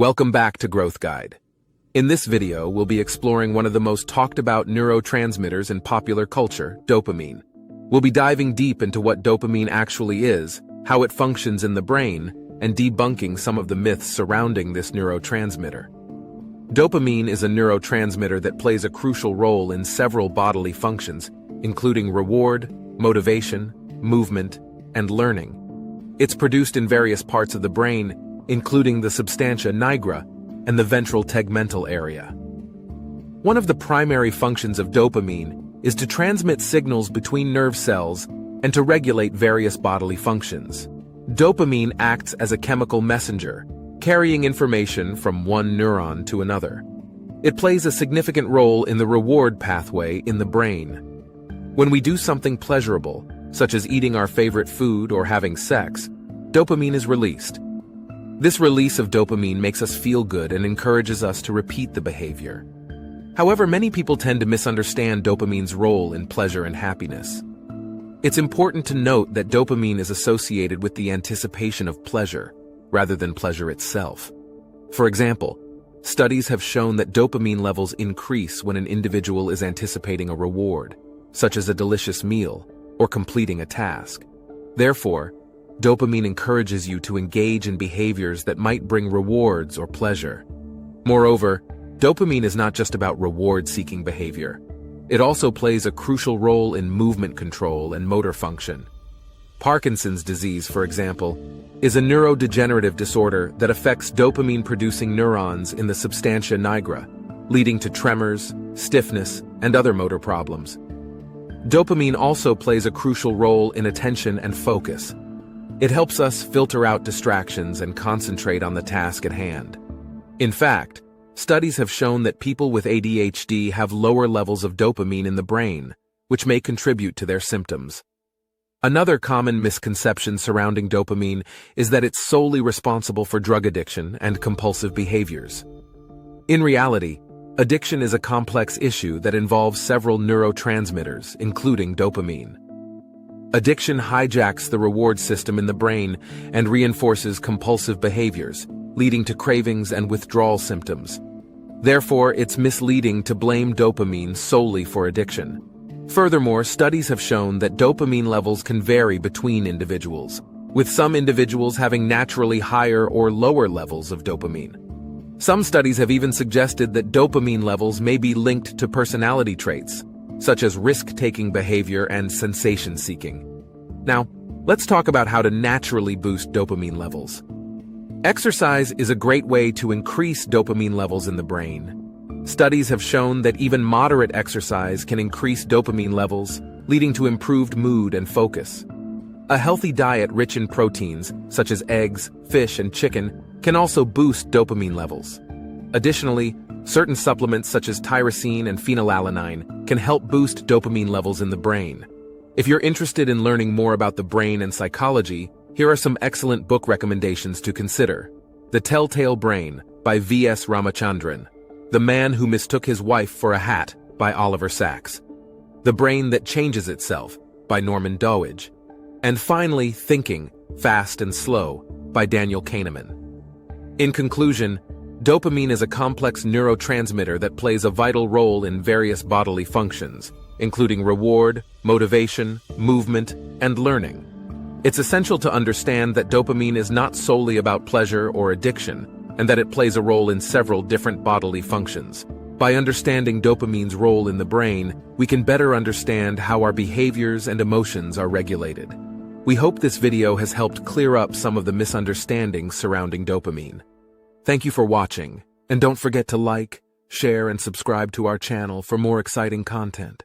Welcome back to Growth Guide. In this video, we'll be exploring one of the most talked about neurotransmitters in popular culture, dopamine. We'll be diving deep into what dopamine actually is, how it functions in the brain, and debunking some of the myths surrounding this neurotransmitter. Dopamine is a neurotransmitter that plays a crucial role in several bodily functions, including reward, motivation, movement, and learning. It's produced in various parts of the brain, including the substantia nigra and the ventral tegmental area. One of the primary functions of dopamine is to transmit signals between nerve cells and to regulate various bodily functions. Dopamine acts as a chemical messenger, carrying information from one neuron to another. It plays a significant role in the reward pathway in the brain. When we do something pleasurable, such as eating our favorite food or having sex, dopamine is released. This release of dopamine makes us feel good and encourages us to repeat the behavior. However, many people tend to misunderstand dopamine's role in pleasure and happiness. It's important to note that dopamine is associated with the anticipation of pleasure, rather than pleasure itself. For example, studies have shown that dopamine levels increase when an individual is anticipating a reward, such as a delicious meal or completing a task. Therefore, dopamine encourages you to engage in behaviors that might bring rewards or pleasure. Moreover, dopamine is not just about reward-seeking behavior. It also plays a crucial role in movement control and motor function. Parkinson's disease, for example, is a neurodegenerative disorder that affects dopamine-producing neurons in the substantia nigra, leading to tremors, stiffness, and other motor problems. Dopamine also plays a crucial role in attention and focus. It helps us filter out distractions and concentrate on the task at hand. In fact, studies have shown that people with ADHD have lower levels of dopamine in the brain, which may contribute to their symptoms. Another common misconception surrounding dopamine is that it's solely responsible for drug addiction and compulsive behaviors. In reality, addiction is a complex issue that involves several neurotransmitters, including dopamine. Addiction hijacks the reward system in the brain and reinforces compulsive behaviors, leading to cravings and withdrawal symptoms. Therefore, it's misleading to blame dopamine solely for addiction. Furthermore, studies have shown that dopamine levels can vary between individuals, with some individuals having naturally higher or lower levels of dopamine. Some studies have even suggested that dopamine levels may be linked to personality traits, such as risk-taking behavior and sensation-seeking. Now, let's talk about how to naturally boost dopamine levels. Exercise is a great way to increase dopamine levels in the brain. Studies have shown that even moderate exercise can increase dopamine levels, leading to improved mood and focus. A healthy diet rich in proteins, such as eggs, fish, and chicken, can also boost dopamine levels. Additionally, certain supplements such as tyrosine and phenylalanine can help boost dopamine levels in the brain. If you're interested in learning more about the brain and psychology, here are some excellent book recommendations to consider. The Telltale Brain by V.S. Ramachandran. The Man Who Mistook His Wife for a Hat by Oliver Sacks. The Brain That Changes Itself by Norman Doidge. And finally, Thinking, Fast and Slow by Daniel Kahneman. In conclusion, dopamine is a complex neurotransmitter that plays a vital role in various bodily functions, including reward, motivation, movement, and learning. It's essential to understand that dopamine is not solely about pleasure or addiction, and that it plays a role in several different bodily functions. By understanding dopamine's role in the brain, we can better understand how our behaviors and emotions are regulated. We hope this video has helped clear up some of the misunderstandings surrounding dopamine. Thank you for watching, and don't forget to like, share, and subscribe to our channel for more exciting content.